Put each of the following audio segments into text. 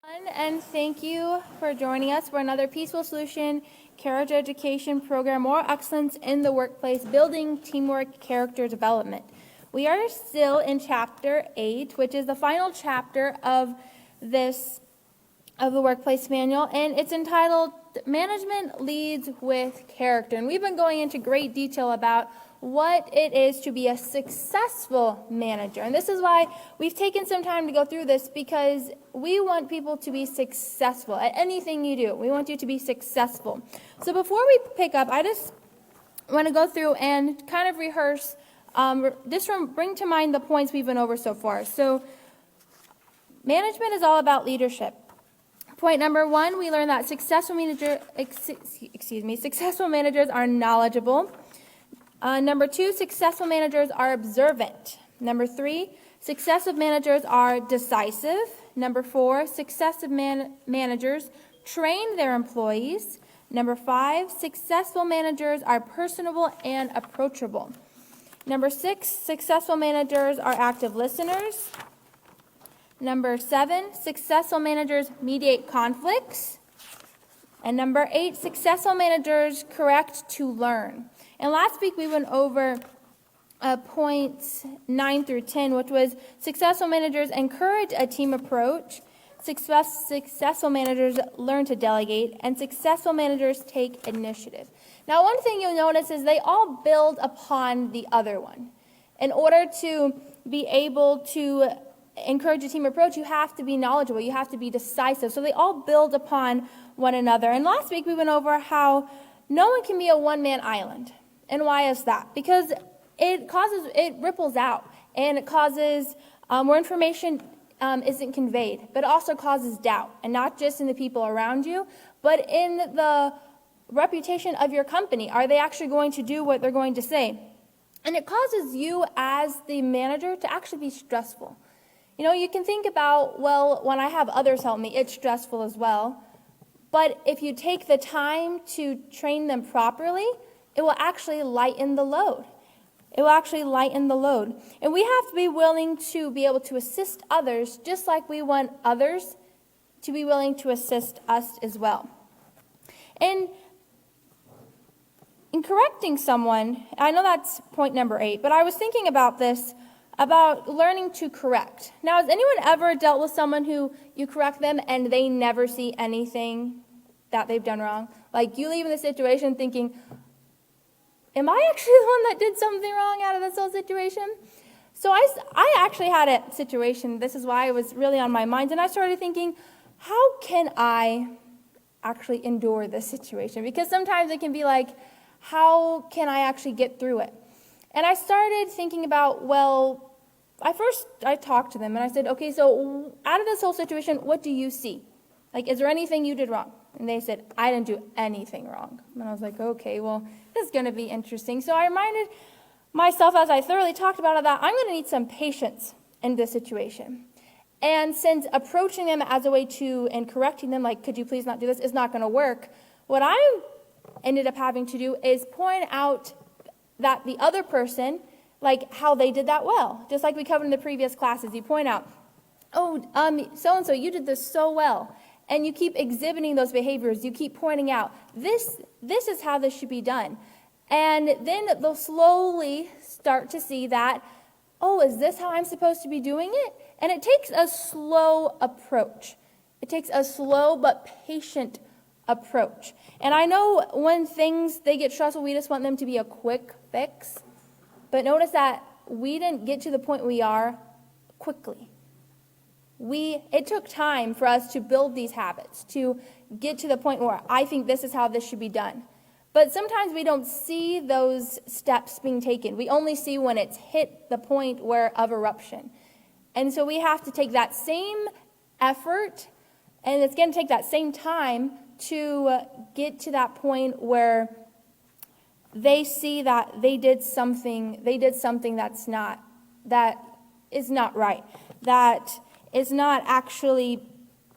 And thank you for joining us for another Peaceful Solution Character Education Program, More Excellence in the Workplace, Building Teamwork Character Development. We are still in Chapter 8, which is the final chapter of the Workplace Manual, and it's entitled Management Leads with Character. And we've been going into great detail about what it is to be a successful manager. And this is why we've taken some time to go through this, because we want people to be successful at anything you do. We want you to be successful. So before we pick up, I just want to go through and kind of rehearse, bring to mind the points we've been over so far. So management is all about leadership. Point number 1, we learned that successful managers are knowledgeable. Number 2, successful managers are observant. Number 3, successive managers are decisive. Number 4, successive managers train their employees. Number 5, successful managers are personable and approachable. Number 6, successful managers are active listeners. Number 7, successful managers mediate conflicts. And number 8, successful managers correct to learn. And last week we went over points 9 through 10, which was successful managers encourage a team approach, successful managers learn to delegate, and successful managers take initiative. Now, one thing you'll notice is they all build upon the other one. In order to be able to encourage a team approach, you have to be knowledgeable, you have to be decisive. So they all build upon one another. And last week we went over how no one can be a one-man island. And why is that? Because it ripples out, and it causes where information isn't conveyed, but it also causes doubt, and not just in the people around you, but in the reputation of your company. Are they actually going to do what they're going to say? And it causes you as the manager to actually be stressful. You know, you can think about, well, when I have others help me, it's stressful as well. But if you take the time to train them properly, it will actually lighten the load. It will actually lighten the load. And we have to be willing to be able to assist others, just like we want others to be willing to assist us as well. And in correcting someone, I know that's point number 8, but I was thinking about this, about learning to correct. Now, has anyone ever dealt with someone who you correct them and they never see anything that they've done wrong? Like, you leave in the situation thinking, am I actually the one that did something wrong out of this whole situation? So I actually had a situation, this is why it was really on my mind, and I started thinking, how can I actually endure this situation? Because sometimes it can be like, how can I actually get through it? And I started thinking about, well, I talked to them and I said, okay, so out of this whole situation, what do you see? Like, is there anything you did wrong? And they said, I didn't do anything wrong. And I was like, okay, well, this is going to be interesting. So I reminded myself, as I thoroughly talked about it, that I'm going to need some patience in this situation. And since approaching them as a way to, and correcting them, like, could you please not do this, is not going to work, what I ended up having to do is point out that the other person, like, how they did that well. Just like we covered in the previous classes, you point out, oh, so-and-so, you did this so well. And you keep exhibiting those behaviors. You keep pointing out, this is how this should be done. And then they'll slowly start to see that, oh, is this how I'm supposed to be doing it? And it takes a slow approach. It takes a slow but patient approach. And I know when they get stressful, we just want them to be a quick fix. But notice that we didn't get to the point we are quickly. It took time for us to build these habits, to get to the point where I think this is how this should be done. But sometimes we don't see those steps being taken. We only see when it's hit the point of eruption. And so we have to take that same effort, and it's going to take that same time to get to that point where they see that they did something that is not right, that is not actually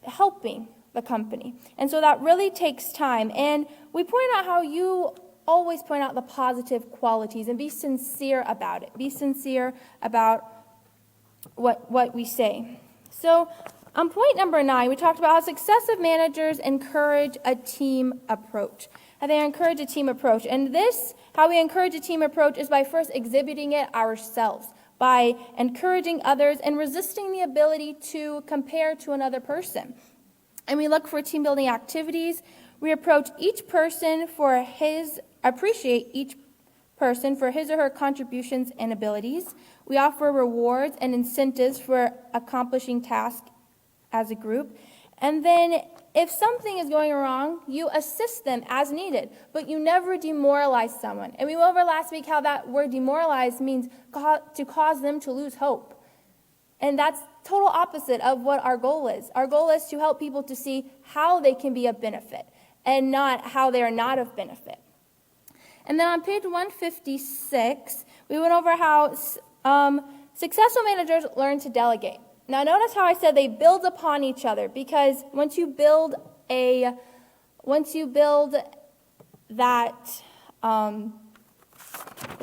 helping the company. And so that really takes time. And we point out how you always point out the positive qualities and be sincere about it. Be sincere about what we say. So On point number 9, we talked about how successive managers encourage a team approach. How they encourage a team approach. And this, how we encourage a team approach, is by first exhibiting it ourselves, by encouraging others and resisting the ability to compare to another person. And we look for team building activities. We approach each person appreciate each person for his or her contributions and abilities. We offer rewards and incentives for accomplishing tasks as a group. And then if something is going wrong, you assist them as needed, but you never demoralize someone. And we went over last week how that word demoralize means to cause them to lose hope. And that's total opposite of what our goal is. Our goal is to help people to see how they can be of benefit and not how they are not of benefit. And then on page 156, we went over how successful managers learn to delegate. Now notice how I said they build upon each other, because once you build that, go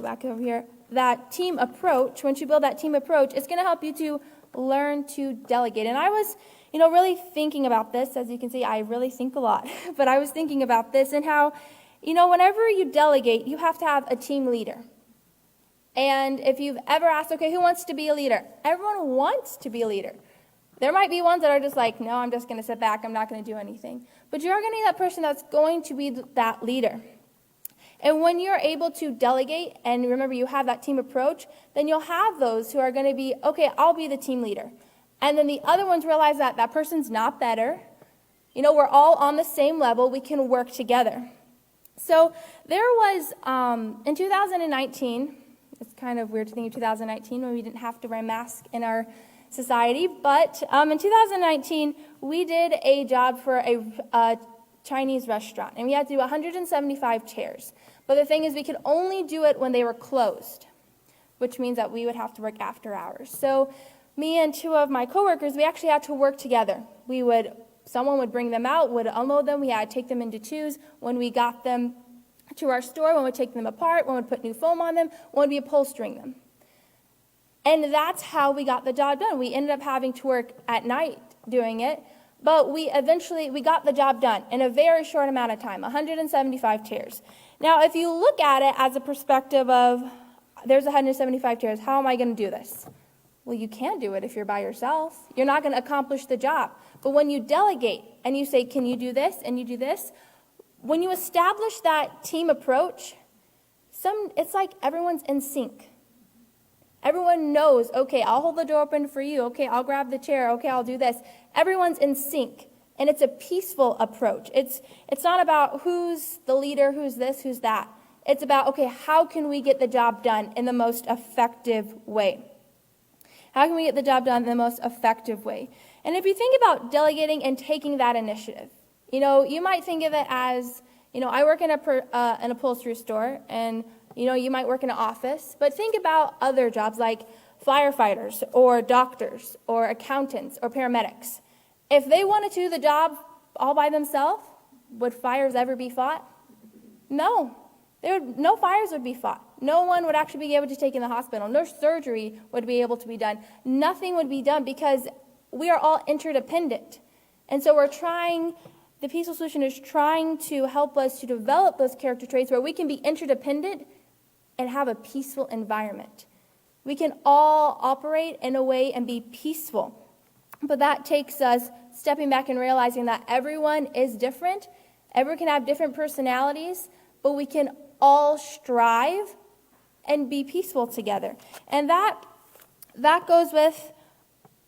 back over here, that team approach, once you build that team approach, it's going to help you to learn to delegate. And I was, really thinking about this. As you can see, I really think a lot, but I was thinking about this and how, whenever you delegate, you have to have a team leader. And if you've ever asked, okay, who wants to be a leader? Everyone wants to be a leader. There might be ones that are just like, no, I'm just going to sit back. I'm not going to do anything. But you're going to need that person that's going to be that leader. And when you're able to delegate, and remember you have that team approach, then you'll have those who are going to be, okay, I'll be the team leader. And then the other ones realize that that person's not better. We're all on the same level. We can work together. So there was, in 2019, it's kind of weird to think of 2019 when we didn't have to wear masks in our society. But in 2019, we did a job for a Chinese restaurant. And we had to do 175 chairs. But the thing is, we could only do it when they were closed, which means that we would have to work after hours. So me and two of my coworkers, we actually had to work together. Someone would bring them out, would unload them. We had to take them into twos. When we got them to our store, one would take them apart, one would put new foam on them, one would be upholstering them. And that's how we got the job done. We ended up having to work at night doing it, but we got the job done in a very short amount of time, 175 chairs. Now, if you look at it as a perspective of, there's 175 chairs, how am I going to do this? Well, you can't do it if you're by yourself. You're not going to accomplish the job. But when you delegate and you say, can you do this and you do this, when you establish that team approach, it's like everyone's in sync. Everyone knows, okay, I'll hold the door open for you. Okay, I'll grab the chair. Okay, I'll do this. Everyone's in sync, and it's a peaceful approach. It's not about who's the leader, who's this, who's that. It's about, okay, how can we get the job done in the most effective way? How can we get the job done in the most effective way? And if you think about delegating and taking that initiative, you might think of it as, I work in an upholstery store, and, you might work in an office, but think about other jobs like firefighters or doctors or accountants or paramedics. If they wanted to do the job all by themselves, would fires ever be fought? No. No fires would be fought. No one would actually be able to take in the hospital. No surgery would be able to be done. Nothing would be done because we are all interdependent. And so the peaceful solution is trying to help us to develop those character traits where we can be interdependent and have a peaceful environment. We can all operate in a way and be peaceful. But that takes us stepping back and realizing that everyone is different. Everyone can have different personalities, but we can all strive and be peaceful together. And that goes with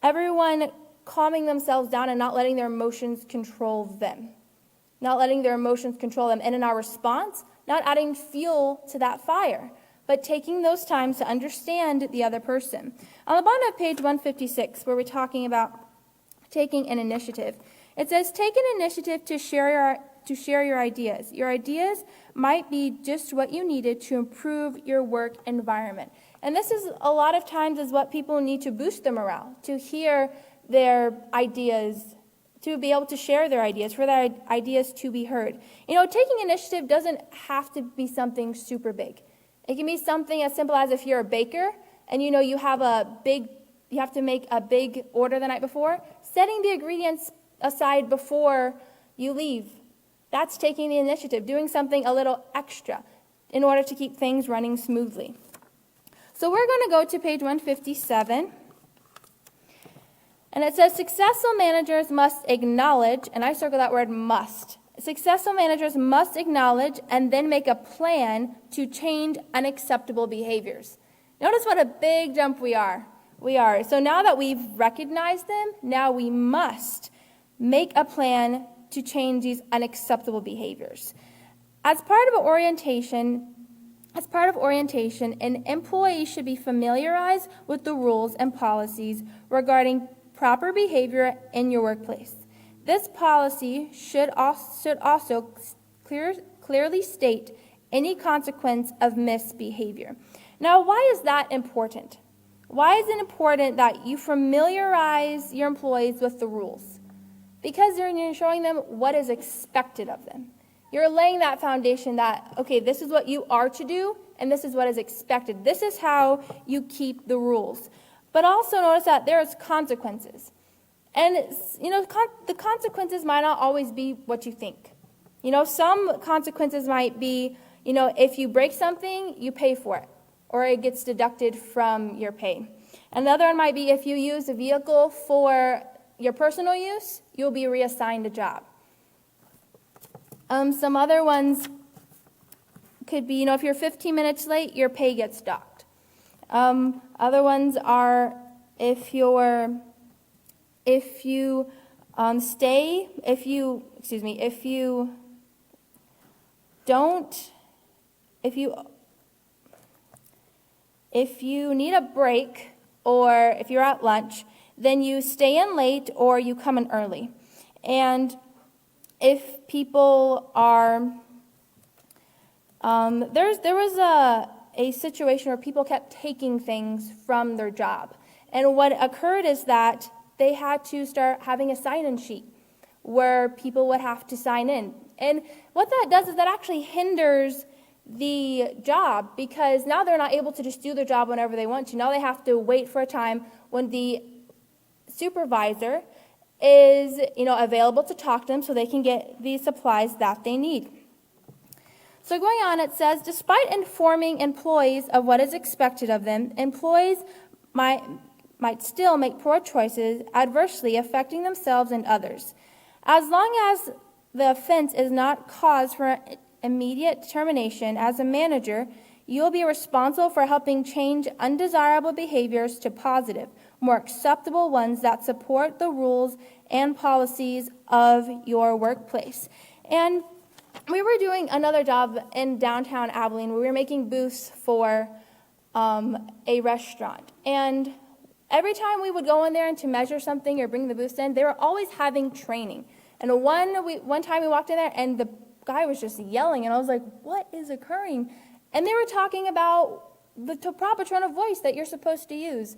everyone calming themselves down and not letting their emotions control them. Not letting their emotions control them. And in our response, not adding fuel to that fire, but taking those times to understand the other person. On the bottom of page 156, where we're talking about taking an initiative, it says, take an initiative to share your ideas. Your ideas might be just what you needed to improve your work environment. And this is a lot of times is what people need to boost their morale, to hear their ideas, to be able to share their ideas, for their ideas to be heard. Taking initiative doesn't have to be something super big. It can be something as simple as if you're a baker and you have a big you have to make a big order the night before, setting the ingredients aside before you leave. That's taking the initiative, doing something a little extra in order to keep things running smoothly. So we're going to go to page 157. And it says successful managers must acknowledge, and I circle that word must. Successful managers must acknowledge and then make a plan to change unacceptable behaviors. Notice what a big jump we are. So now that we've recognized them, now we must make a plan to change these unacceptable behaviors. As part of orientation, an employee should be familiarized with the rules and policies regarding proper behavior in your workplace. This policy should also clearly state any consequence of misbehavior. Now, why is that important? Why is it important that you familiarize your employees with the rules? Because you're showing them what is expected of them. You're laying that foundation that, okay, this is what you are to do, and this is what is expected. This is how you keep the rules. But also notice that there's consequences. And, the consequences might not always be what you think. Some consequences might be, if you break something, you pay for it, or it gets deducted from your pay. Another one might be if you use a vehicle for your personal use, you'll be reassigned a job. Some other ones could be, if you're 15 minutes late, your pay gets docked. Other ones are if you need a break, or if you're at lunch, then you stay in late or you come in early. And if people are, there was a situation where people kept taking things from their job. And what occurred is that they had to start having a sign-in sheet where people would have to sign in. And what that does is that actually hinders the job, because now they're not able to just do their job whenever they want to. Now they have to wait for a time when the supervisor is, available to talk to them so they can get the supplies that they need. So going on, it says, despite informing employees of what is expected of them, employees might still make poor choices, adversely affecting themselves and others. As long as the offense is not cause for immediate termination, as a manager, you will be responsible for helping change undesirable behaviors to positive, more acceptable ones that support the rules and policies of your workplace. And we were doing another job in downtown Abilene where we were making booths for a restaurant. And every time we would go in there and to measure something or bring the booths in, they were always having training. And one time we walked in there and the guy was just yelling, and I was like, what is occurring? And they were talking about the proper tone of voice that you're supposed to use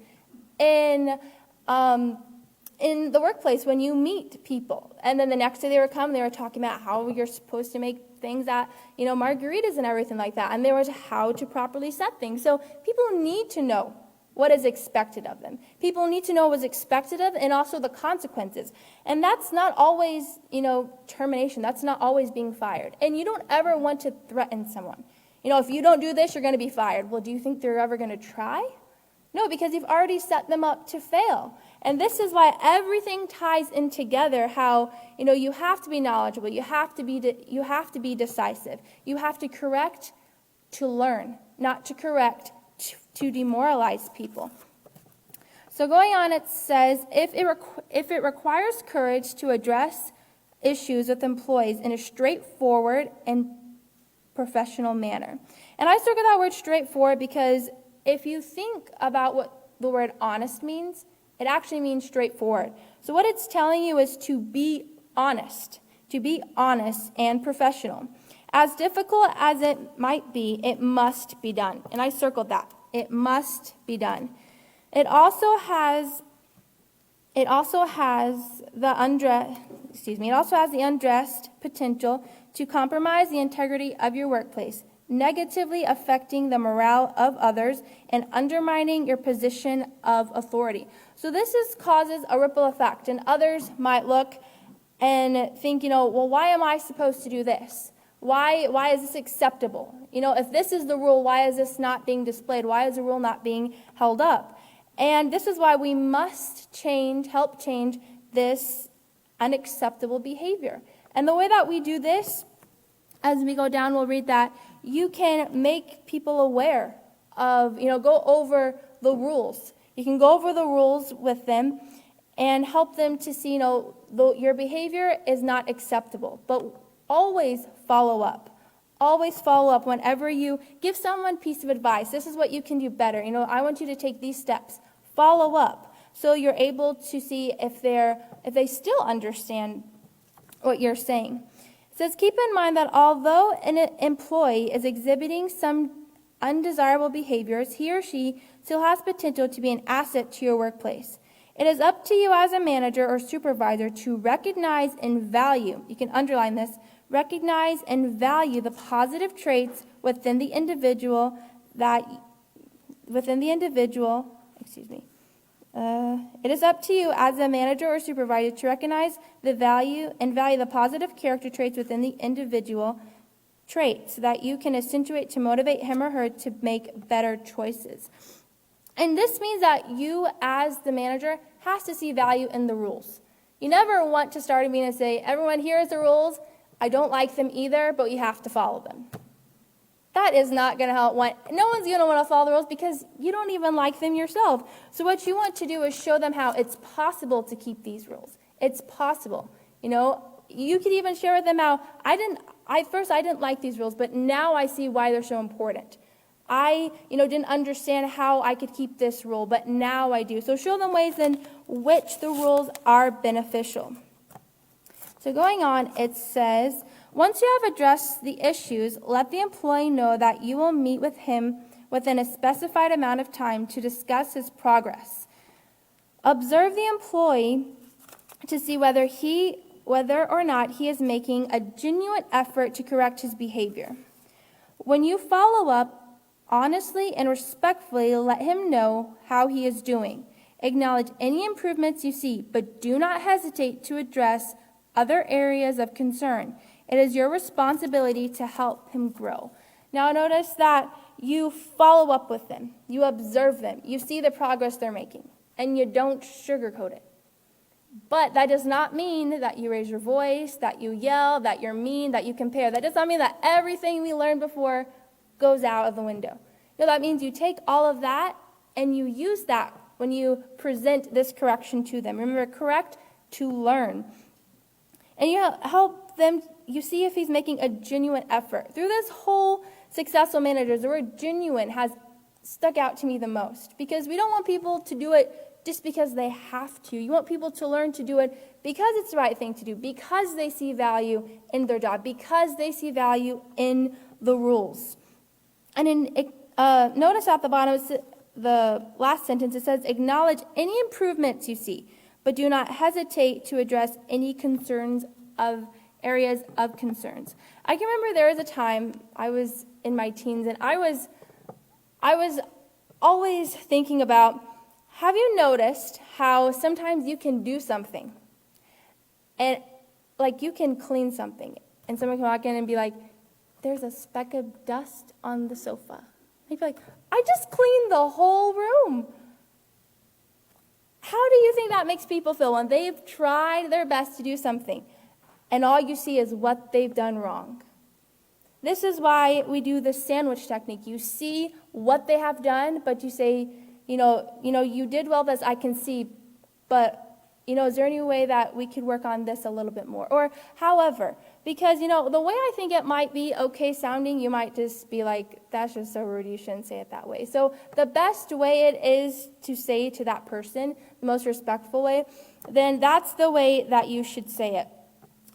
in the workplace when you meet people. And then the next day they were talking about how you're supposed to make things at, margaritas and everything like that. And there was how to properly set things. So people need to know what is expected of them. People need to know what's expected of, and also the consequences. And that's not always, termination. That's not always being fired. And you don't ever want to threaten someone. If you don't do this, you're going to be fired. Well, do you think they're ever going to try? No, because you've already set them up to fail. And this is why everything ties in together, how, you have to be knowledgeable. You have to be decisive. You have to correct to learn, not to correct to demoralize people. So going on, it says, if it requires courage to address issues with employees in a straightforward and professional manner. And I circle that word straightforward because if you think about what the word honest means, it actually means straightforward. So what it's telling you is to be honest and professional. As difficult as it might be, it must be done. And I circled that. It must be done. It also has the undressed potential to compromise the integrity of your workplace. negatively affecting the morale of others and undermining your position of authority. So this causes a ripple effect, and others might look and think, well, why am I supposed to do this? Why is this acceptable? If this is the rule, why is this not being displayed? Why is the rule not being held up? And this is why we must help change this unacceptable behavior. And the way that we do this, as we go down, we'll read that you can make people aware of, go over the rules. You can go over the rules with them and help them to see, your behavior is not acceptable. But always follow up. Always follow up whenever you give someone a piece of advice. This is what you can do better. I want you to take these steps. Follow up so you're able to see if they still understand what you're saying. It says, keep in mind that although an employee is exhibiting some undesirable behaviors, he or she still has potential to be an asset to your workplace. It is up to you as a manager or supervisor to recognize and value, you can underline this, recognize and value the positive traits within the individual it is up to you as a manager or supervisor to recognize the value the positive character traits within the individual traits so that you can accentuate to motivate him or her to make better choices. And this means that you as the manager has to see value in the rules. You never want to start a meeting and say, everyone, here's the rules. I don't like them either, but you have to follow them. That is not going to help. No one's going to want to follow the rules because you don't even like them yourself. So what you want to do is show them how it's possible to keep these rules. It's possible. You could even share with them how first I didn't like these rules, but now I see why they're so important. I, didn't understand how I could keep this rule, but now I do. So show them ways in which the rules are beneficial. So going on, it says, once you have addressed the issues, let the employee know that you will meet with him within a specified amount of time to discuss his progress. Observe the employee to see whether or not he is making a genuine effort to correct his behavior. When you follow up, honestly and respectfully let him know how he is doing. Acknowledge any improvements you see, but do not hesitate to address other areas of concern. It is your responsibility to help him grow. Now notice that you follow up with them. You observe them. You see the progress they're making. And you don't sugarcoat it. But that does not mean that you raise your voice, that you yell, that you're mean, that you compare. That does not mean that everything we learned before goes out of the window. That means you take all of that and you use that when you present this correction to them. Remember, correct to learn. And you help them, you see if he's making a genuine effort. Through this whole Successful Managers, the word genuine has stuck out to me the most because we don't want people to do it just because they have to. You want people to learn to do it because it's the right thing to do, because they see value in their job, because they see value in the rules. And notice at the bottom, the last sentence, it says, acknowledge any improvements you see, but do not hesitate to address any areas of concerns. I can remember there was a time I was in my teens, and I was always thinking about, have you noticed how sometimes you can do something, and like you can clean something, and someone can walk in and be like, there's a speck of dust on the sofa. I'd be like, I just cleaned the whole room. How do you think that makes people feel when they've tried their best to do something and all you see is what they've done wrong? This is why we do the sandwich technique. You see what they have done, but you say, you did well this, I can see, but is there any way that we could work on this a little bit more? Or however, because, the way I think it might be okay sounding, you might just be like, that's just so rude, you shouldn't say it that way. So the best way it is to say to that person, the most respectful way, then that's the way that you should say it.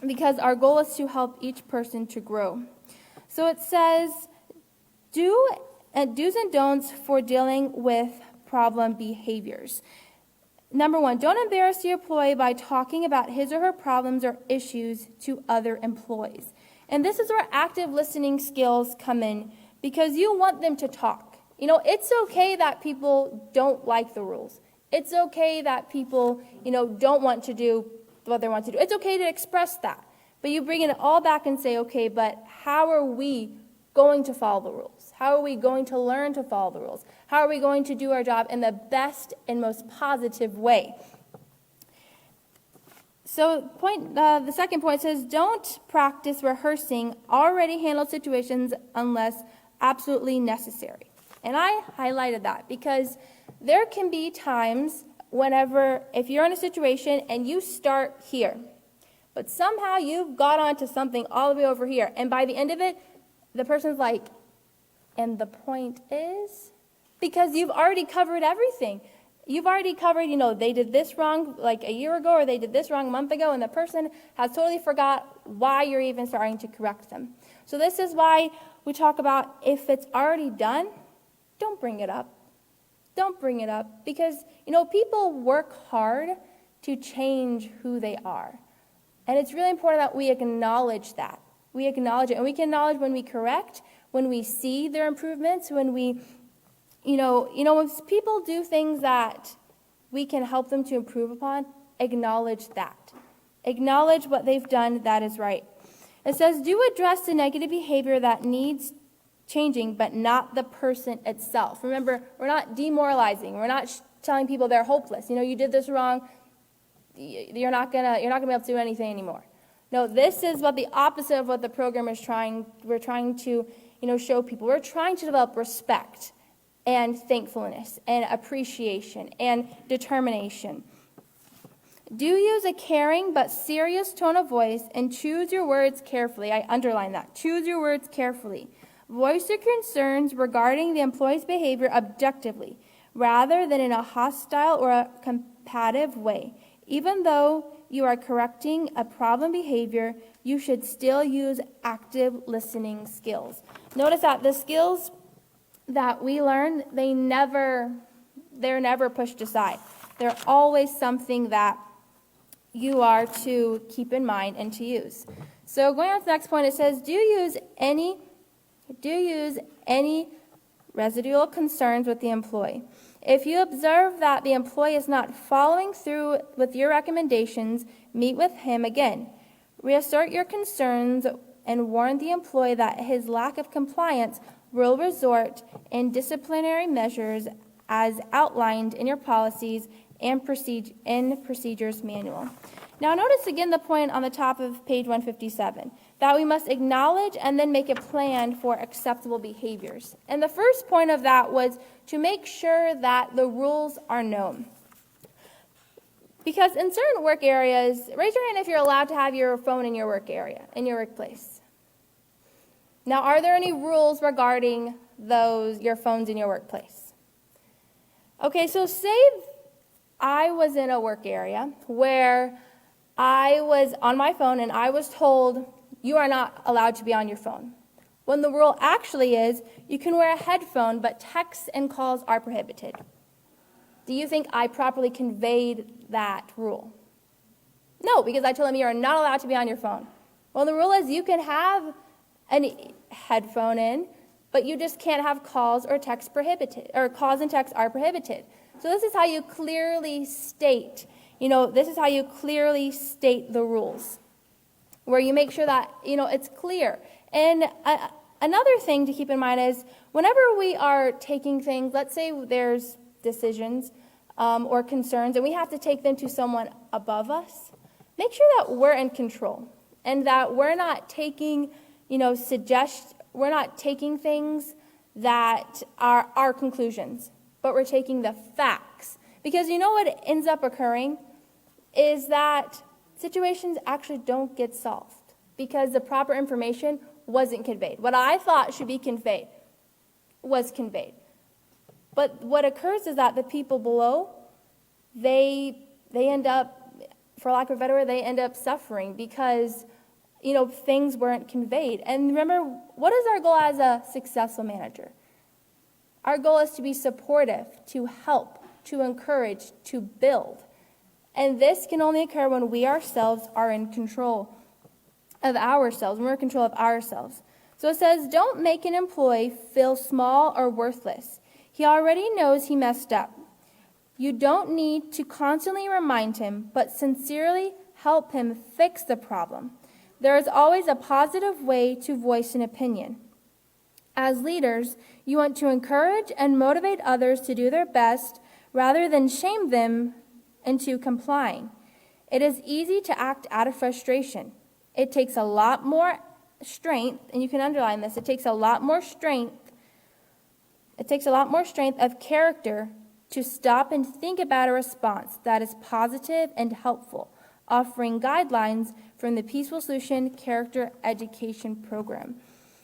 Because our goal is to help each person to grow. So it says, do's and don'ts for dealing with problem behaviors. Number 1, don't embarrass your employee by talking about his or her problems or issues to other employees. And this is where active listening skills come in because you want them to talk. It's okay that people don't like the rules. It's okay that people, don't want to do what they want to do. It's okay to express that. But you bring it all back and say, okay, but how are we going to follow the rules? How are we going to learn to follow the rules? How are we going to do our job in the best and most positive way? So the second point says, don't practice rehearsing already handled situations unless absolutely necessary. And I highlighted that because there can be times if you're in a situation and you start here, but somehow you've got onto something all the way over here, and by the end of it, the person's like, and the point is? Because you've already covered everything. You've already covered, they did this wrong like a year ago, or they did this wrong a month ago, and the person has totally forgot why you're even starting to correct them. So this is why we talk about if it's already done, don't bring it up. Don't bring it up because, people work hard to change who they are. And it's really important that we acknowledge that. We acknowledge it. And we can acknowledge when we correct, when we see their improvements, when we, when people do things that we can help them to improve upon, acknowledge that. Acknowledge what they've done that is right. It says, do address the negative behavior that needs changing, but not the person itself. Remember, we're not demoralizing. We're not telling people they're hopeless. You did this wrong. You're not gonna be able to do anything anymore. No, this is what the opposite of what the program is trying. We're trying to, show people. We're trying to develop respect and thankfulness and appreciation and determination. Do use a caring but serious tone of voice and choose your words carefully. I underline that. Choose your words carefully. Voice your concerns regarding the employee's behavior objectively, rather than in a hostile or a combative way. Even though you are correcting a problem behavior, you should still use active listening skills. Notice that the skills that we learn, they're never pushed aside. They're always something that you are to keep in mind and to use. So going on to the next point, it says, do you use any residual concerns with the employee? If you observe that the employee is not following through with your recommendations, meet with him again. Reassert your concerns and warn the employee that his lack of compliance will result in disciplinary measures as outlined in your policies and procedures manual. Now notice again the point on the top of page 157, that we must acknowledge and then make a plan for acceptable behaviors. And the first point of that was to make sure that the rules are known. Because in certain work areas, raise your hand if you're allowed to have your phone in your work area, in your workplace. Now, are there any rules regarding your phones in your workplace? Okay, so say I was in a work area where I was on my phone and I was told, you are not allowed to be on your phone. When the rule actually is, you can wear a headphone, but texts and calls are prohibited. Do you think I properly conveyed that rule? No, because I told them you are not allowed to be on your phone. Well, the rule is you can have a headphone in, but you just can't have calls or texts prohibited, or calls and texts are prohibited. So this is how you clearly state, this is how you clearly state the rules, where you make sure that, it's clear. And another thing to keep in mind is whenever we are taking things, let's say there's decisions or concerns, and we have to take them to someone above us, make sure that we're in control and that we're not taking, we're not taking things that are our conclusions, but we're taking the facts. Because what ends up occurring is that situations actually don't get solved because the proper information wasn't conveyed. What I thought should be conveyed was conveyed. But what occurs is that the people below, they end up, for lack of a better word, they end up suffering because, things weren't conveyed. And remember, what is our goal as a successful manager? Our goal is to be supportive, to help, to encourage, to build. And this can only occur when we ourselves are in control of ourselves, when we're in control of ourselves. So it says, don't make an employee feel small or worthless. He already knows he messed up. You don't need to constantly remind him, but sincerely help him fix the problem. There is always a positive way to voice an opinion. As leaders, you want to encourage and motivate others to do their best rather than shame them into complying. It is easy to act out of frustration. It takes a lot more strength, and you can underline this, it takes a lot more strength of character to stop and think about a response that is positive and helpful, offering guidelines from the Peaceful Solution Character Education Program.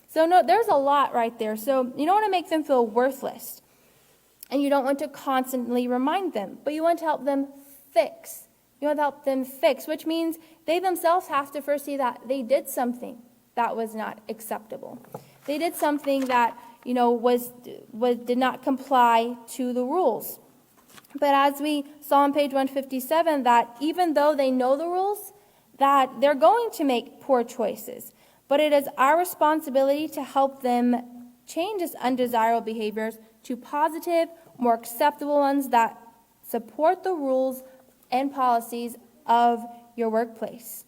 So no, there's a lot right there. So you don't want to make them feel worthless, and you don't want to constantly remind them, but you want to help them fix. You want to help them fix, which means they themselves have to first see that they did something that was not acceptable. They did something that, did not comply to the rules. But as we saw on page 157, that even though they know the rules, that they're going to make poor choices. But it is our responsibility to help them change this undesirable behaviors to positive, more acceptable ones that support the rules and policies of your workplace.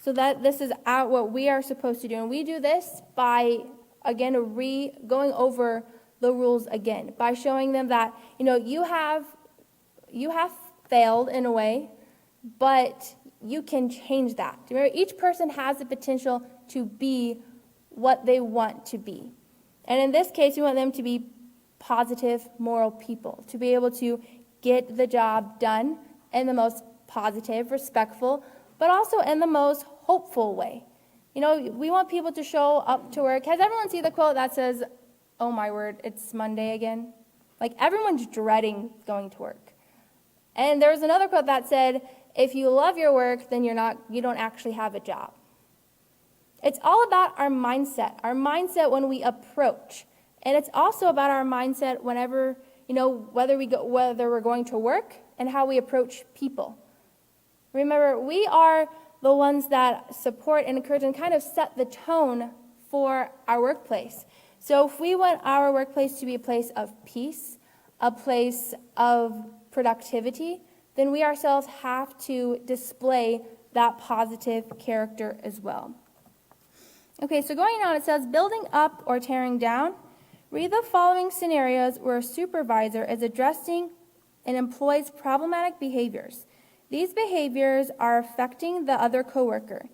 So that this is what we are supposed to do. And we do this by, again, going over the rules again, by showing them that, you have failed in a way, but you can change that. Remember, each person has the potential to be what they want to be. And in this case, we want them to be positive, moral people, to be able to get the job done in the most positive, respectful, but also in the most hopeful way. We want people to show up to work. Has everyone seen the quote that says, "Oh my word, it's Monday again"? Like, everyone's dreading going to work. And there was another quote that said, "If you love your work, then you don't actually have a job." It's all about our mindset when we approach. And it's also about our mindset whenever, whether we're going to work and how we approach people. Remember, we are the ones that support and encourage and kind of set the tone for our workplace. So if we want our workplace to be a place of peace, a place of productivity, then we ourselves have to display that positive character as well. Okay, so going on, it says, building up or tearing down. Read the following scenarios where a supervisor is addressing an employee's problematic behaviors. These behaviors are affecting the other coworker.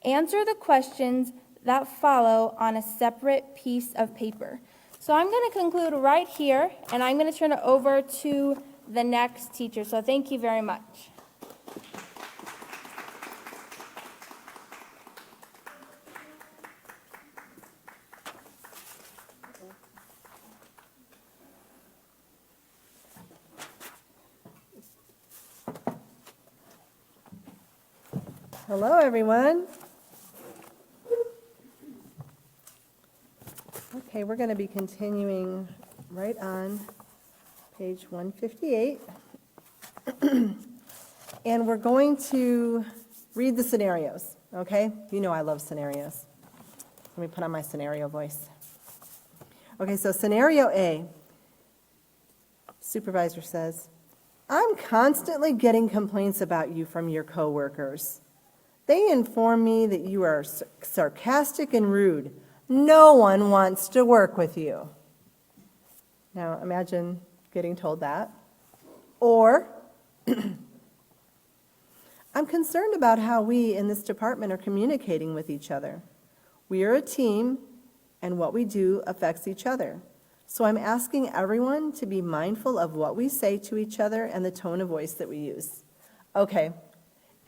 Answer the questions that follow on a separate piece of paper. So I'm going to conclude right here, and I'm going to turn it over to the next teacher. So thank you very much. Hello, everyone. Okay, we're going to be continuing right on page 158. And we're going to read the scenarios, okay? You know I love scenarios. Let me put on my scenario voice. Okay, so scenario A. Supervisor says, "I'm constantly getting complaints about you from your coworkers. They inform me that you are sarcastic and rude. No one wants to work with you." Now imagine getting told that. Or, "I'm concerned about how we in this department are communicating with each other. We are a team, and what we do affects each other. So I'm asking everyone to be mindful of what we say to each other and the tone of voice that we use." Okay,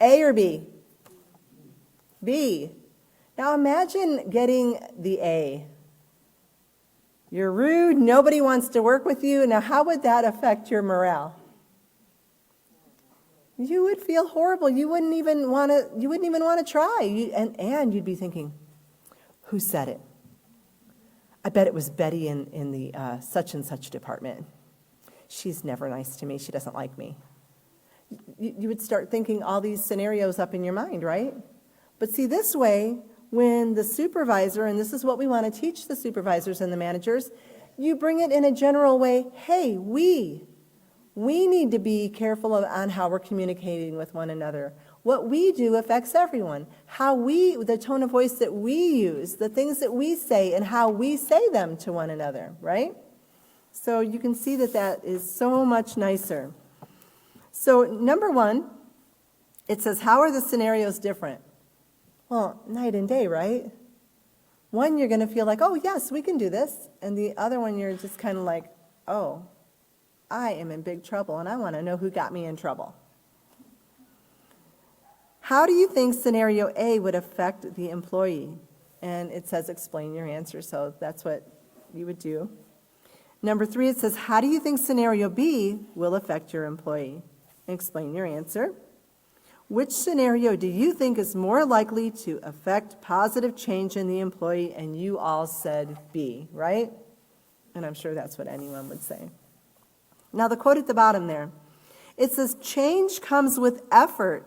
A or B? B. Now imagine getting the A. You're rude, nobody wants to work with you. Now how would that affect your morale? You would feel horrible. You wouldn't even want to try. And you'd be thinking, who said it? I bet it was Betty in the such and such department. She's never nice to me. She doesn't like me. You would start thinking all these scenarios up in your mind, right? But see, this way, when the supervisor, and this is what we want to teach the supervisors and the managers, you bring it in a general way, hey, we need to be careful on how we're communicating with one another. What we do affects everyone. The tone of voice that we use, the things that we say, and how we say them to one another, right? So you can see that that is so much nicer. So number one, it says, how are the scenarios different? Well, night and day, right? One, you're going to feel like, oh, yes, we can do this. And the other one, you're just kind of like, oh, I am in big trouble, and I want to know who got me in trouble. How do you think scenario A would affect the employee? And it says explain your answer, so that's what you would do. Number 3, it says, how do you think scenario B will affect your employee? Explain your answer. Which scenario do you think is more likely to affect positive change in the employee? And you all said B, right? And I'm sure that's what anyone would say. Now the quote at the bottom there, it says, change comes with effort,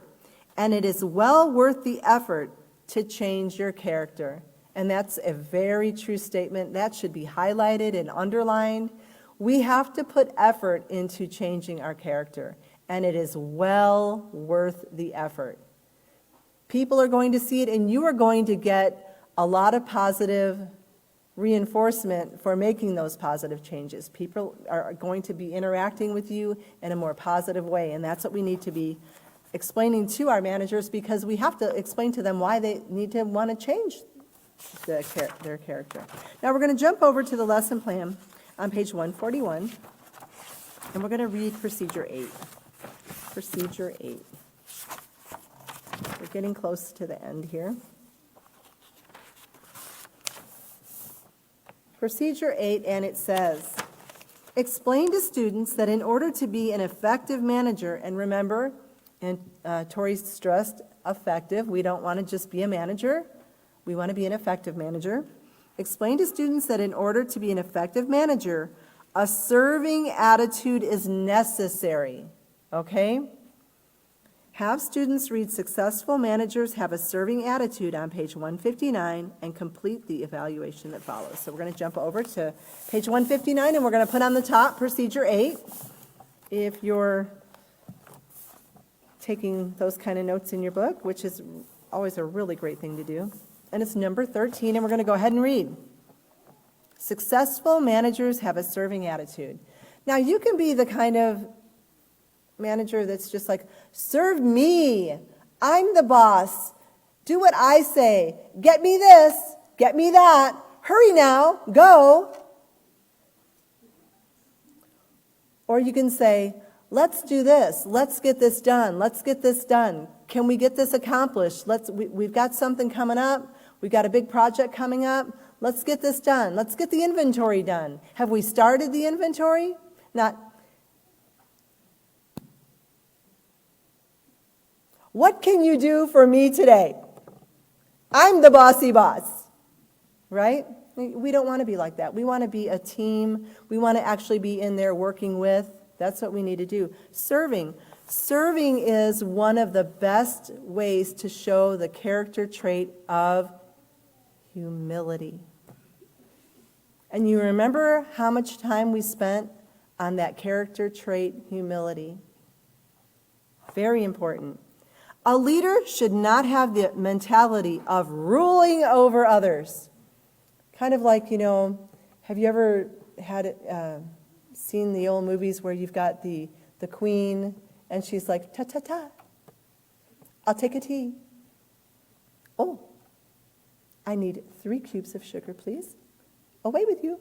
and it is well worth the effort to change your character. And that's a very true statement. That should be highlighted and underlined. We have to put effort into changing our character, and it is well worth the effort. People are going to see it, and you are going to get a lot of positive reinforcement for making those positive changes. People are going to be interacting with you in a more positive way, and that's what we need to be explaining to our managers, because we have to explain to them why they need to want to change their character. Now we're going to jump over to the lesson plan on page 141, and we're going to read procedure 8. Procedure 8. We're getting close to the end here. Procedure 8, and it says, explain to students that in order to be an effective manager, and remember, and Tori stressed effective, we don't want to just be a manager, we want to be an effective manager. Explain to students that in order to be an effective manager, a serving attitude is necessary, okay? Have students read Successful Managers Have a Serving Attitude on page 159 and complete the evaluation that follows. So we're going to jump over to page 159, and we're going to put on the top procedure 8. If you're taking those kind of notes in your book, which is always a really great thing to do. And it's number 13, and we're going to go ahead and read. Successful managers have a serving attitude. Now, you can be the kind of manager that's just like, serve me, I'm the boss, do what I say, get me this, get me that, hurry now, go. Or you can say, let's do this, let's get this done, let's get this done, can we get this accomplished, we've got something coming up, we've got a big project coming up, let's get this done, let's get the inventory done. Have we started the inventory? Not, what can you do for me today? I'm the bossy boss, right? We don't want to be like that. We want to be a team. We want to actually be in there working with. That's what we need to do. Serving. Serving is one of the best ways to show the character trait of humility. And you remember how much time we spent on that character trait, humility. Very important. A leader should not have the mentality of ruling over others. Kind of like, have you ever seen the old movies where you've got the queen and she's like, ta-ta-ta, I'll take a tea. Oh, I need 3 cubes of sugar, please. Away with you.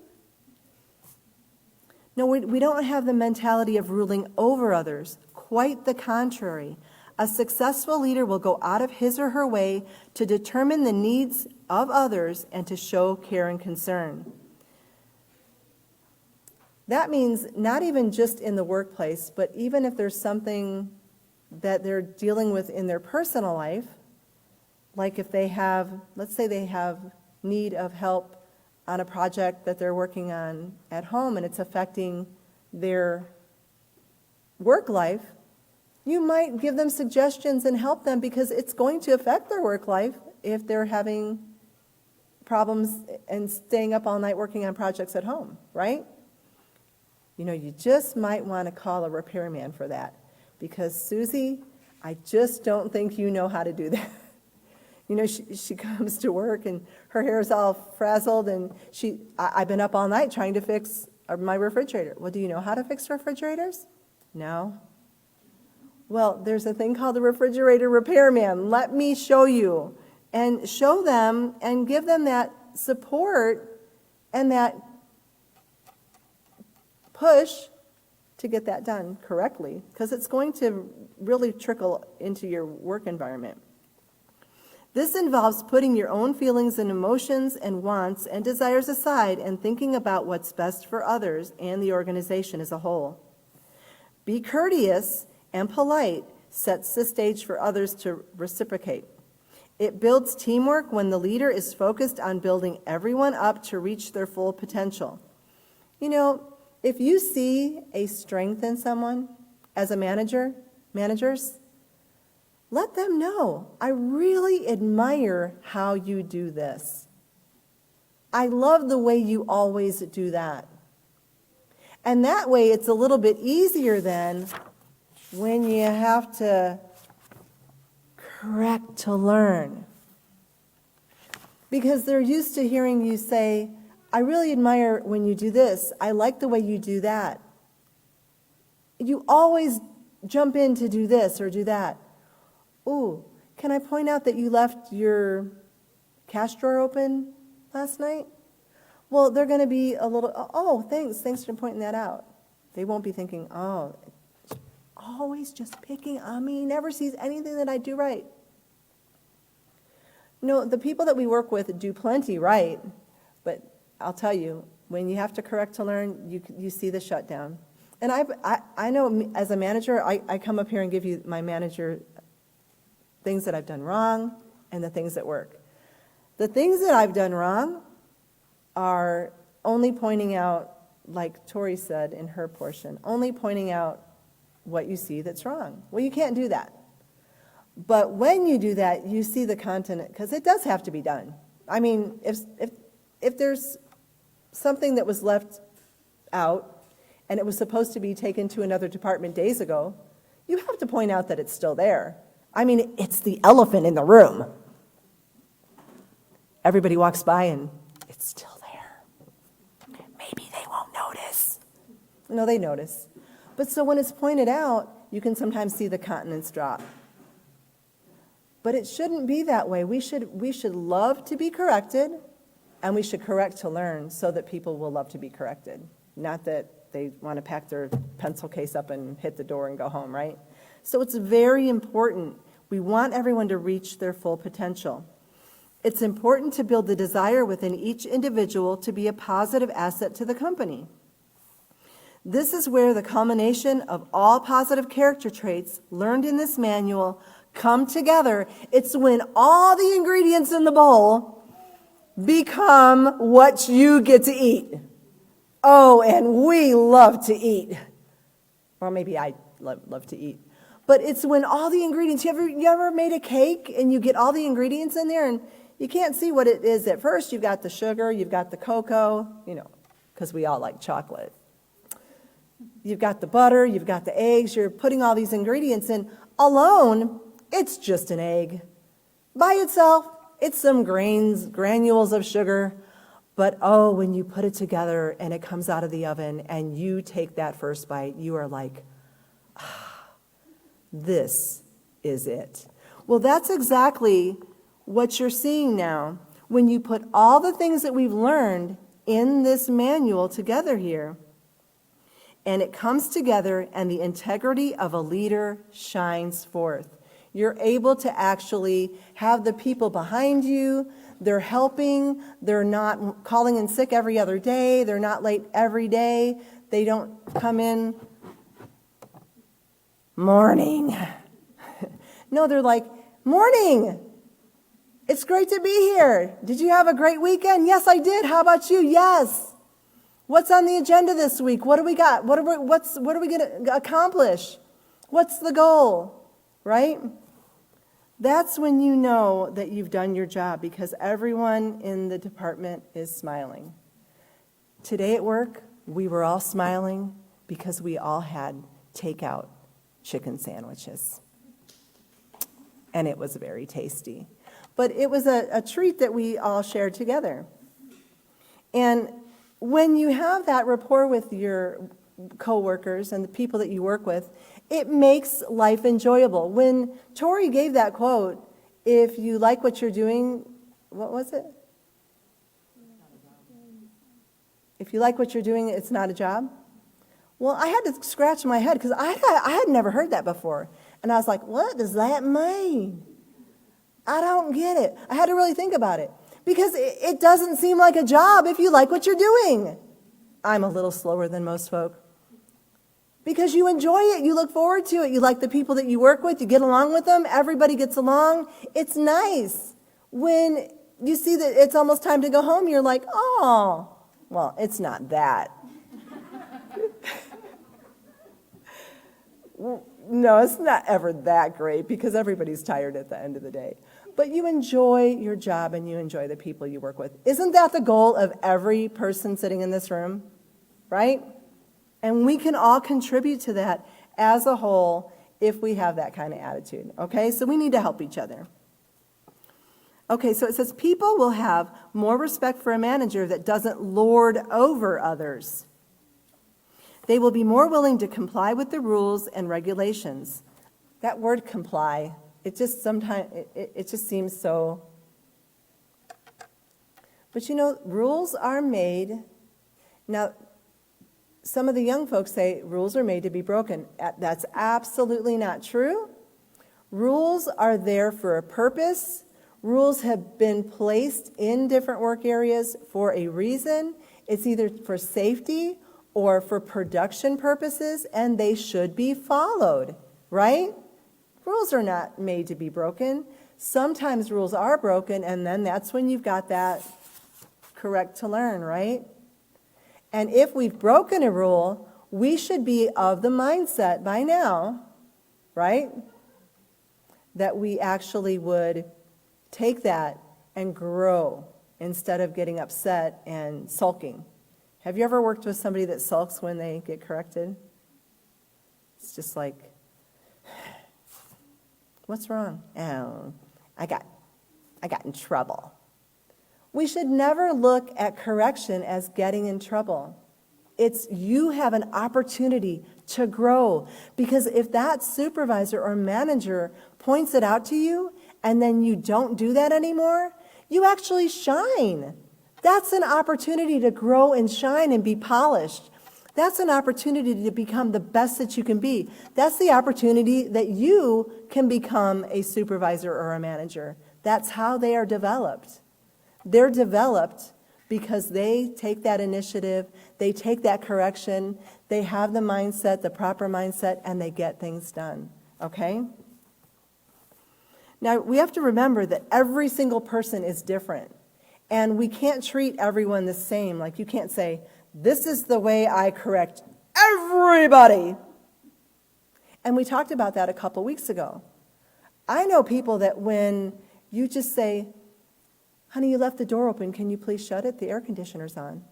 No, we don't have the mentality of ruling over others. Quite the contrary. A successful leader will go out of his or her way to determine the needs of others and to show care and concern. That means not even just in the workplace, but even if there's something that they're dealing with in their personal life, like if they have, let's say they have need of help on a project that they're working on at home and it's affecting their work life, you might give them suggestions and help them because it's going to affect their work life if they're having problems and staying up all night working on projects at home, right? You know, you just might want to call a repairman for that, because Susie, I just don't think you know how to do that. You know, she comes to work and her hair is all frazzled, and I've been up all night trying to fix my refrigerator. Well, do you know how to fix refrigerators? No. Well, there's a thing called the refrigerator repairman. Let me show you, and show them and give them that support and that push to get that done correctly, because it's going to really trickle into your work environment. This involves putting your own feelings and emotions and wants and desires aside and thinking about what's best for others and the organization as a whole. Be courteous and polite sets the stage for others to reciprocate. It builds teamwork when the leader is focused on building everyone up to reach their full potential. You know, if you see a strength in someone as a managers, let them know, I really admire how you do this. I love the way you always do that. And that way it's a little bit easier then when you have to correct to learn. Because they're used to hearing you say, I really admire when you do this. I like the way you do that. You always jump in to do this or do that. Ooh, can I point out that you left your cash drawer open last night? Well, they're going to be a little, oh, thanks for pointing that out. They won't be thinking, oh, always just picking on me, never sees anything that I do right. No, the people that we work with do plenty right, but I'll tell you, when you have to correct to learn, you see the shutdown. And I know as a manager, I come up here and give you my manager things that I've done wrong and the things that work. The things that I've done wrong are only pointing out, like Tori said in her portion, only pointing out what you see that's wrong. Well, you can't do that. But when you do that, you see the content, because it does have to be done. I mean, if there's something that was left out and it was supposed to be taken to another department days ago, you have to point out that it's still there. I mean, it's the elephant in the room. Everybody walks by and it's still there. Maybe they won't notice. No, they notice. But so when it's pointed out, you can sometimes see the countenance drop. But it shouldn't be that way. We should love to be corrected, and we should correct to learn so that people will love to be corrected. Not that they want to pack their pencil case up and hit the door and go home, right? So it's very important. We want everyone to reach their full potential. It's important to build the desire within each individual to be a positive asset to the company. This is where the culmination of all positive character traits learned in this manual come together. It's when all the ingredients in the bowl become what you get to eat. Oh, and we love to eat. Or maybe I love to eat. But it's when all the ingredients, you ever made a cake and you get all the ingredients in there and you can't see what it is at first. You've got the sugar, you've got the cocoa, because we all like chocolate. You've got the butter, you've got the eggs, you're putting all these ingredients in. Alone, it's just an egg. By itself, it's some granules of sugar. But oh, when you put it together and it comes out of the oven and you take that first bite, you are like, this is it. Well, that's exactly what you're seeing now when you put all the things that we've learned in this manual together here. And it comes together and the integrity of a leader shines forth. You're able to actually have the people behind you. They're helping. They're not calling in sick every other day. They're not late every day. They don't come in morning. No, they're like, morning. It's great to be here. Did you have a great weekend? Yes, I did. How about you? Yes. What's on the agenda this week? What do we got? What are we going to accomplish? What's the goal? Right? That's when you know that you've done your job, because everyone in the department is smiling. Today at work, we were all smiling because we all had takeout chicken sandwiches. And it was very tasty. But it was a treat that we all shared together. And when you have that rapport with your coworkers and the people that you work with, it makes life enjoyable. When Tori gave that quote, if you like what you're doing, what was it? If you like what you're doing, it's not a job. Well, I had to scratch my head because I had never heard that before. And I was like, what does that mean? I don't get it. I had to really think about it because it doesn't seem like a job if you like what you're doing. I'm a little slower than most folk. Because you enjoy it, you look forward to it, you like the people that you work with, you get along with them, everybody gets along. It's nice. When you see that it's almost time to go home, you're like, oh, well, it's not that. No, it's not ever that great because everybody's tired at the end of the day. But you enjoy your job and you enjoy the people you work with. Isn't that the goal of every person sitting in this room? Right? And we can all contribute to that as a whole if we have that kind of attitude. Okay? So we need to help each other. Okay, so it says people will have more respect for a manager that doesn't lord over others. They will be more willing to comply with the rules and regulations. That word comply, it just sometimes, it just seems so. But you know, rules are made. Now, some of the young folks say rules are made to be broken. That's absolutely not true. Rules are there for a purpose. Rules have been placed in different work areas for a reason. It's either for safety or for production purposes, and they should be followed, right? Rules are not made to be broken. Sometimes rules are broken, and then that's when you've got that correct to learn, right? And if we've broken a rule, we should be of the mindset by now, right, that we actually would take that and grow instead of getting upset and sulking. Have you ever worked with somebody that sulks when they get corrected? It's just like, what's wrong? Oh, I got in trouble. We should never look at correction as getting in trouble. It's you have an opportunity to grow. Because if that supervisor or manager points it out to you and then you don't do that anymore, you actually shine. That's an opportunity to grow and shine and be polished. That's an opportunity to become the best that you can be. That's the opportunity that you can become a supervisor or a manager. That's how they are developed. They're developed because they take that initiative, they take that correction, they have the mindset, the proper mindset, and they get things done, okay? Now, we have to remember that every single person is different, and we can't treat everyone the same. Like, you can't say, this is the way I correct everybody. And we talked about that a couple weeks ago. I know people that when you just say, honey, you left the door open, can you please shut it? The air conditioner's on.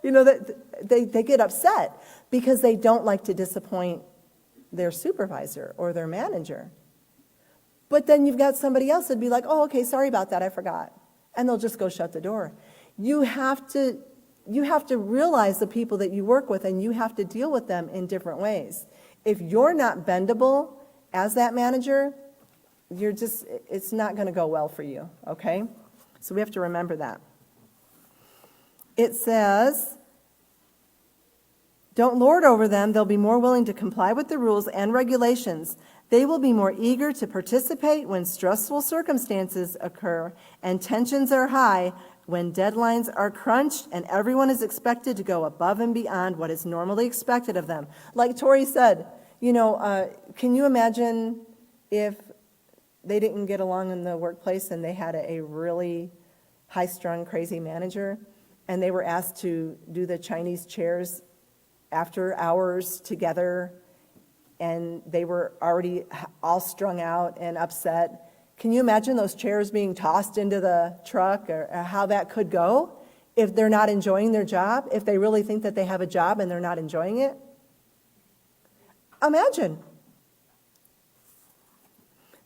You know, that they get upset because they don't like to disappoint their supervisor or their manager. But then you've got somebody else that'd be like, oh, okay, sorry about that, I forgot. And they'll just go shut the door. You have to realize the people that you work with, and you have to deal with them in different ways. If you're not bendable as that manager, it's not going to go well for you, okay? So we have to remember that. It says, don't lord over them. They'll be more willing to comply with the rules and regulations. They will be more eager to participate when stressful circumstances occur and tensions are high, when deadlines are crunched and everyone is expected to go above and beyond what is normally expected of them. Like Tori said, can you imagine if they didn't get along in the workplace and they had a really high-strung, crazy manager, and they were asked to do the Chinese chairs after hours together, and they were already all strung out and upset. Can you imagine those chairs being tossed into the truck, or how that could go if they're not enjoying their job, if they really think that they have a job and they're not enjoying it? Imagine.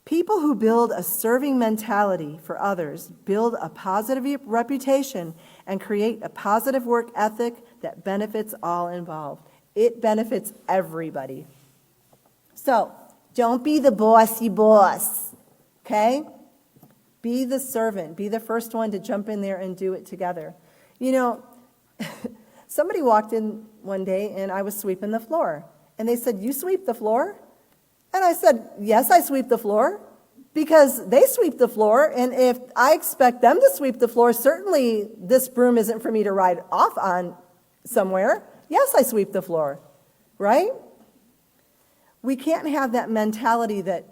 People who build a serving mentality for others build a positive reputation and create a positive work ethic that benefits all involved. It benefits everybody. So, don't be the bossy boss, okay? Be the servant. Be the first one to jump in there and do it together. You know, somebody walked in one day and I was sweeping the floor. And they said, "You sweep the floor?" And I said, "Yes, I sweep the floor." Because they sweep the floor, and if I expect them to sweep the floor, certainly this broom isn't for me to ride off on somewhere. Yes, I sweep the floor, right? We can't have that mentality that,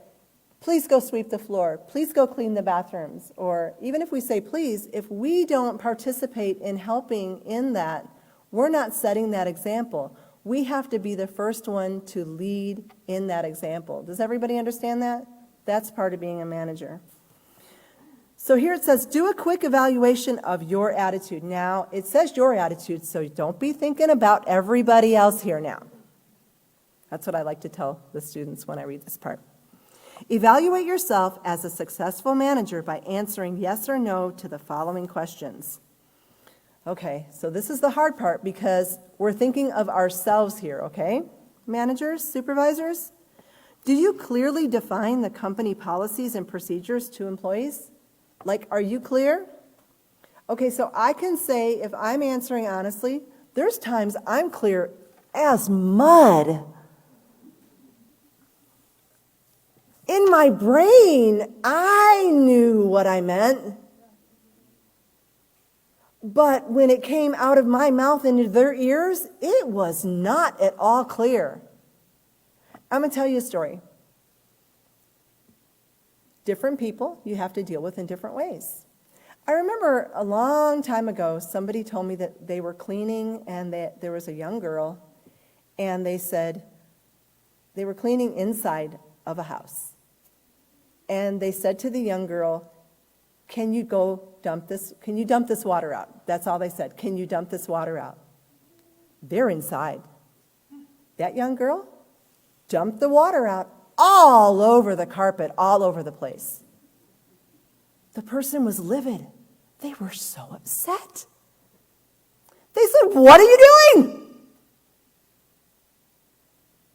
please go sweep the floor, please go clean the bathrooms, or even if we say please, if we don't participate in helping in that, we're not setting that example. We have to be the first one to lead in that example. Does everybody understand that? That's part of being a manager. So here it says, do a quick evaluation of your attitude. Now, it says your attitude, so don't be thinking about everybody else here now. That's what I like to tell the students when I read this part. Evaluate yourself as a successful manager by answering yes or no to the following questions. Okay, so this is the hard part because we're thinking of ourselves here, okay? Managers, supervisors, do you clearly define the company policies and procedures to employees? Like, are you clear? Okay, so I can say, if I'm answering honestly, there's times I'm clear as mud. In my brain, I knew what I meant. But when it came out of my mouth into their ears, it was not at all clear. I'm going to tell you a story. Different people you have to deal with in different ways. I remember a long time ago, somebody told me that they were cleaning and that there was a young girl, and they said they were cleaning inside of a house. And they said to the young girl, "Can you go dump this? Can you dump this water out?" That's all they said. "Can you dump this water out?" They're inside. That young girl dumped the water out all over the carpet, all over the place. The person was livid. They were so upset. They said, "What are you doing?"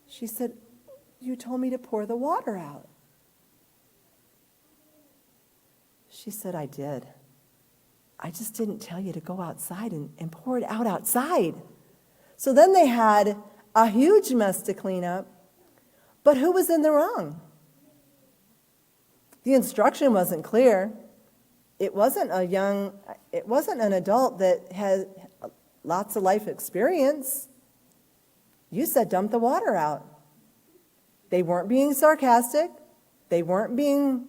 She said, "You told me to pour the water out." She said, "I did. I just didn't tell you to go outside and pour it out outside." So then they had a huge mess to clean up. But who was in the wrong? The instruction wasn't clear. It wasn't an adult that had lots of life experience. You said dump the water out. They weren't being sarcastic. They weren't being,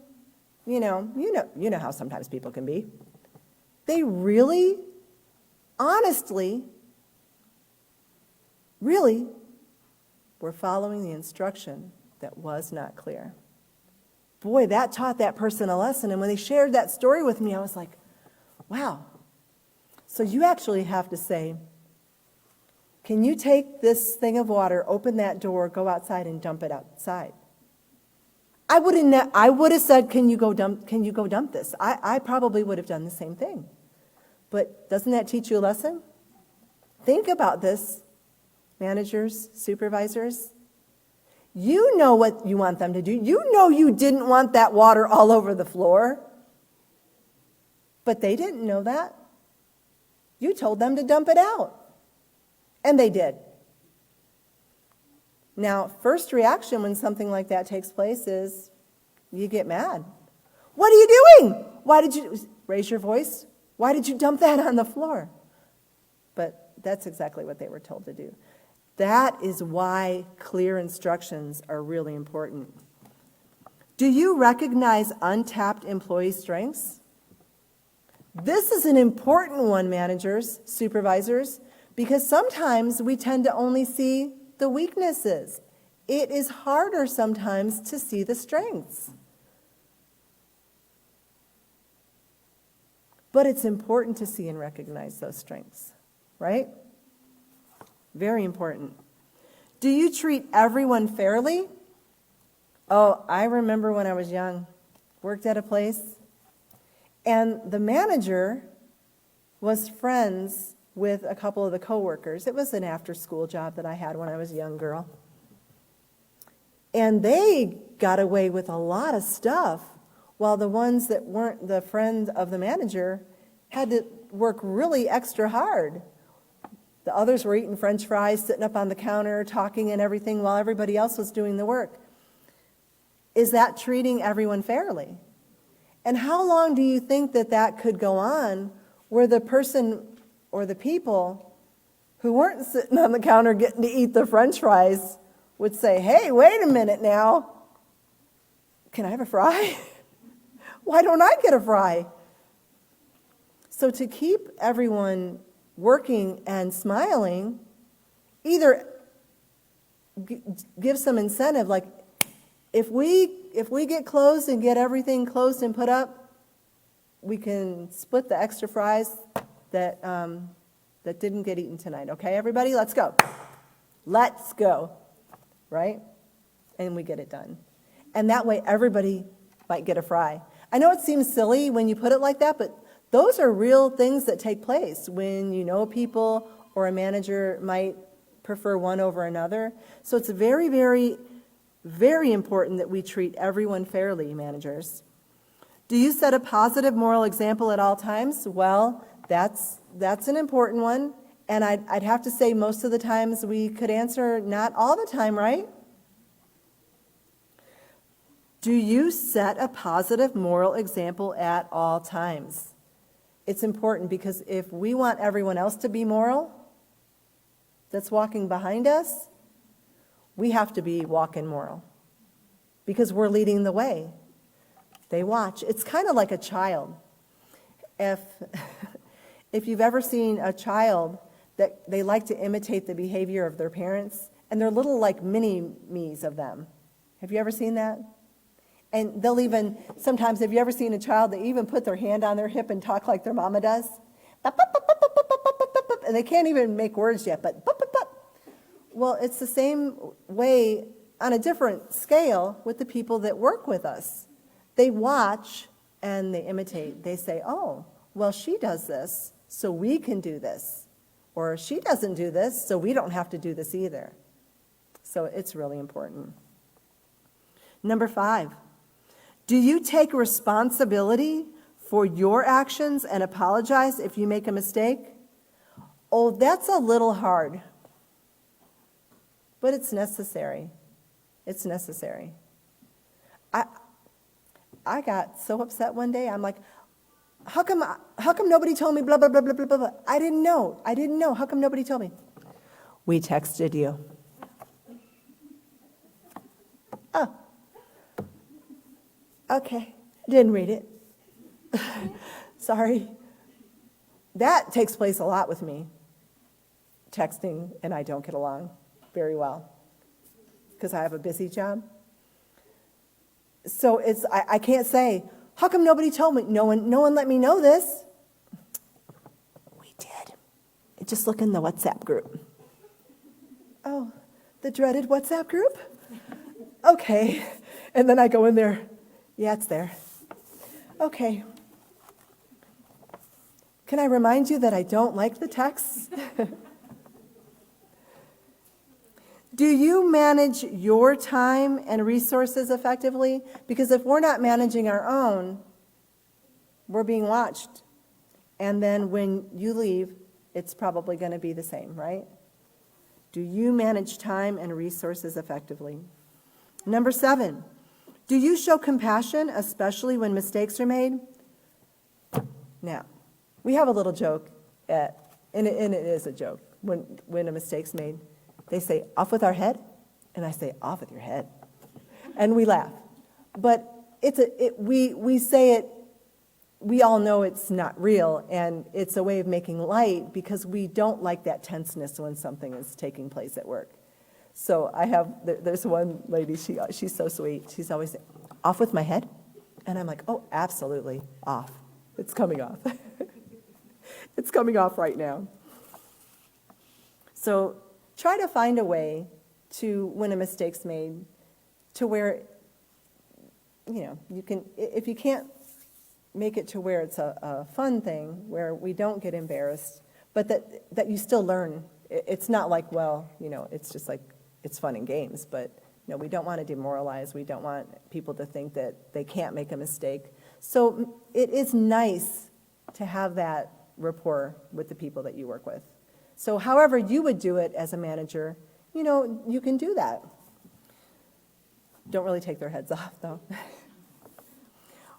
you know how sometimes people can be. They really, honestly, really were following the instruction that was not clear. Boy, that taught that person a lesson. And when they shared that story with me, I was like, wow. So you actually have to say, "Can you take this thing of water, open that door, go outside and dump it outside?" I would have said, can you go dump this? I probably would have done the same thing. But doesn't that teach you a lesson? Think about this, managers, supervisors. You know what you want them to do. You know you didn't want that water all over the floor. But they didn't know that. You told them to dump it out. And they did. Now, first reaction when something like that takes place is you get mad. "What are you doing? Why did you raise your voice? Why did you dump that on the floor?" But that's exactly what they were told to do. That is why clear instructions are really important. Do you recognize untapped employee strengths? This is an important one, managers, supervisors, because sometimes we tend to only see the weaknesses it is harder sometimes to see the strengths. But it's important to see and recognize those strengths, right? Very important. Do you treat everyone fairly? Oh, I remember when I was young, worked at a place, and the manager was friends with a couple of the coworkers. It was an after-school job that I had when I was a young girl. And they got away with a lot of stuff, while the ones that weren't the friend of the manager had to work really extra hard. The others were eating French fries, sitting up on the counter, talking and everything, while everybody else was doing the work. Is that treating everyone fairly? And how long do you think that that could go on, where the person or the people who weren't sitting on the counter getting to eat the French fries would say, hey, wait a minute now, can I have a fry? Why don't I get a fry? So to keep everyone working and smiling, either give some incentive, like if we get closed and get everything closed and put up, we can split the extra fries that didn't get eaten tonight. Okay, everybody, let's go. Let's go, right? And we get it done. And that way everybody might get a fry. I know it seems silly when you put it like that, but those are real things that take place when you know people or a manager might prefer one over another. So it's very, very, very important that we treat everyone fairly, managers. Do you set a positive moral example at all times? Well, that's an important one. And I'd have to say most of the times we could answer not all the time, right? Do you set a positive moral example at all times? It's important because if we want everyone else to be moral that's walking behind us, we have to be walking moral because we're leading the way. They watch. It's kind of like a child. If you've ever seen a child that they like to imitate the behavior of their parents, and they're little like mini-me's of them. Have you ever seen that? And they'll even, sometimes, have you ever seen a child that even put their hand on their hip and talk like their mama does? And they can't even make words yet, but well, it's the same way on a different scale with the people that work with us. They watch and they imitate. They say, oh, well, she does this, so we can do this. Or she doesn't do this, so we don't have to do this either. So it's really important. Number 5. Do you take responsibility for your actions and apologize if you make a mistake? Oh, that's a little hard, but it's necessary. It's necessary. I got so upset one day. I'm like, how come nobody told me blah, blah, blah, blah, blah, blah. I didn't know. How come nobody told me? We texted you. Oh. Okay, didn't read it. Sorry. That takes place a lot with me, texting, and I don't get along very well because I have a busy job. So I can't say, how come nobody told me? No one let me know this. We did. Just look in the WhatsApp group. Oh, the dreaded WhatsApp group? Okay. And then I go in there. Yeah, it's there. Okay. Can I remind you that I don't like the texts? Do you manage your time and resources effectively? Because if we're not managing our own, we're being watched. And then when you leave, it's probably going to be the same, right? Do you manage time and resources effectively? Number 7. Do you show compassion, especially when mistakes are made? Now, we have a little joke, and it is a joke, when a mistake's made. They say, off with our head, and I say, off with your head. And we laugh. But we say it, we all know it's not real, and it's a way of making light because we don't like that tenseness when something is taking place at work. So there's one lady, she's so sweet. She's always, off with my head? And I'm like, oh, absolutely, off. It's coming off. It's coming off right now. So try to find a way to, when a mistake's made, to where, you can, if you can't make it to where it's a fun thing, where we don't get embarrassed, but that you still learn. It's not like, it's just like, it's fun and games, but we don't want to demoralize. We don't want people to think that they can't make a mistake. So it is nice to have that rapport with the people that you work with. So however you would do it as a manager, you can do that. Don't really take their heads off, though.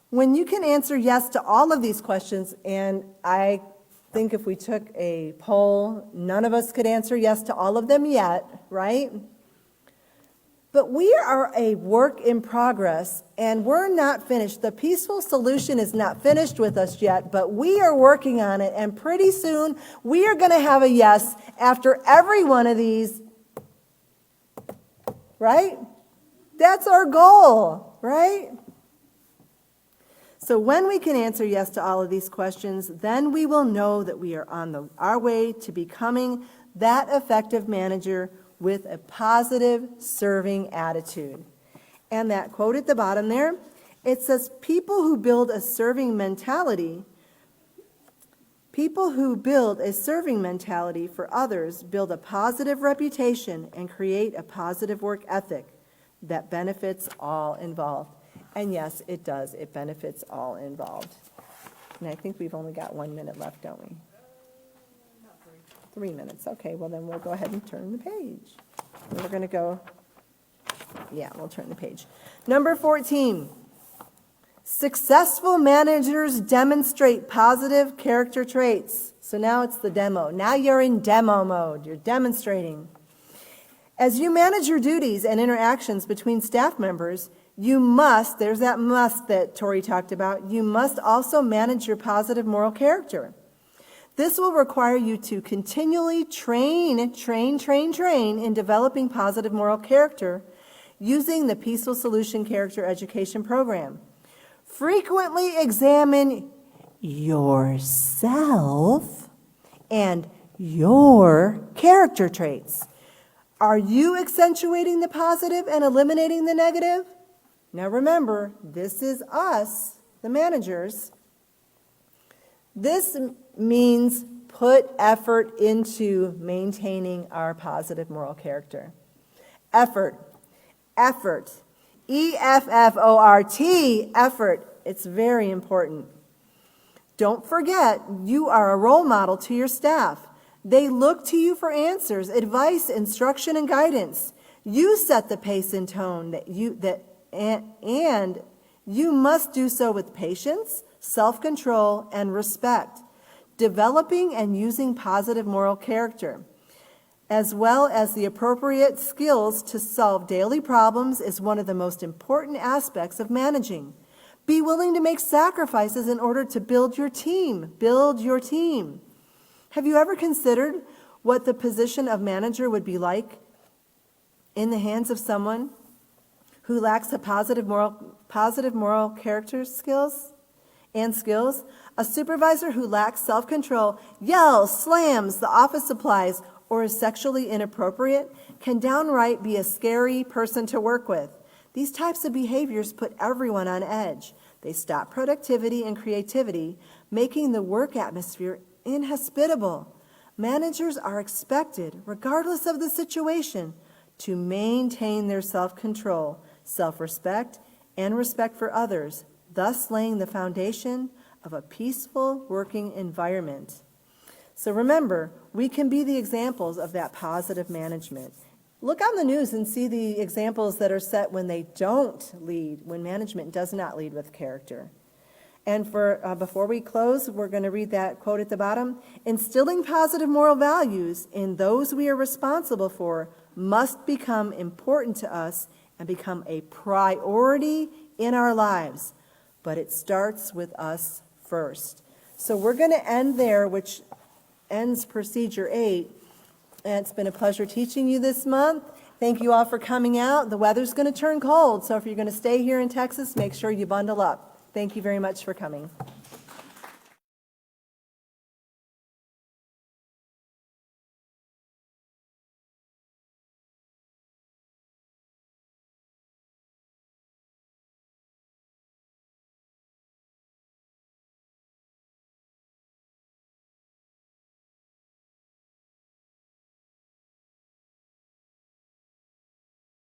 When you can answer yes to all of these questions, and I think if we took a poll, none of us could answer yes to all of them yet, right? But we are a work in progress, and we're not finished. The peaceful solution is not finished with us yet, but we are working on it, and pretty soon we are going to have a yes after every one of these, right? That's our goal, right? So when we can answer yes to all of these questions, then we will know that we are on our way to becoming that effective manager with a positive serving attitude. And that quote at the bottom there, it says, people who build a serving mentality for others build a positive reputation and create a positive work ethic that benefits all involved. And yes, it does. It benefits all involved. And I think we've only got 1 minute left, don't we? 3 minutes. Okay, well then we'll go ahead and turn the page. And we're going to go, we'll turn the page. Number 14, successful managers demonstrate positive character traits. So now it's the demo. Now you're in demo mode. You're demonstrating. As you manage your duties and interactions between staff members, you must, there's that must that Tori talked about, you must also manage your positive moral character. This will require you to continually train in developing positive moral character using the Peaceful Solution Character Education Program. Frequently examine yourself and your character traits. Are you accentuating the positive and eliminating the negative? Now remember, this is us, the managers. This means put effort into maintaining our positive moral character. Effort. E-F-F-O-R-T, effort. It's very important. Don't forget, you are a role model to your staff. They look to you for answers, advice, instruction, and guidance. You set the pace and tone and you must do so with patience, self-control, and respect. Developing and using positive moral character, as well as the appropriate skills to solve daily problems, is one of the most important aspects of managing. Be willing to make sacrifices in order to build your team. Build your team. Have you ever considered what the position of manager would be like in the hands of someone who lacks a positive moral character skills? A supervisor who lacks self-control, yells, slams the office supplies, or is sexually inappropriate can downright be a scary person to work with. These types of behaviors put everyone on edge. They stop productivity and creativity, making the work atmosphere inhospitable. Managers are expected, regardless of the situation, to maintain their self-control, self-respect, and respect for others, thus laying the foundation of a peaceful working environment. So remember, we can be the examples of that positive management. Look on the news and see the examples that are set when they don't lead, when management does not lead with character. And before we close, we're going to read that quote at the bottom. Instilling positive moral values in those we are responsible for must become important to us and become a priority in our lives. But it starts with us first. So we're going to end there, which ends Procedure 8. And it's been a pleasure teaching you this month. Thank you all for coming out. The weather's going to turn cold, so if you're going to stay here in Texas, make sure you bundle up. Thank you very much for coming.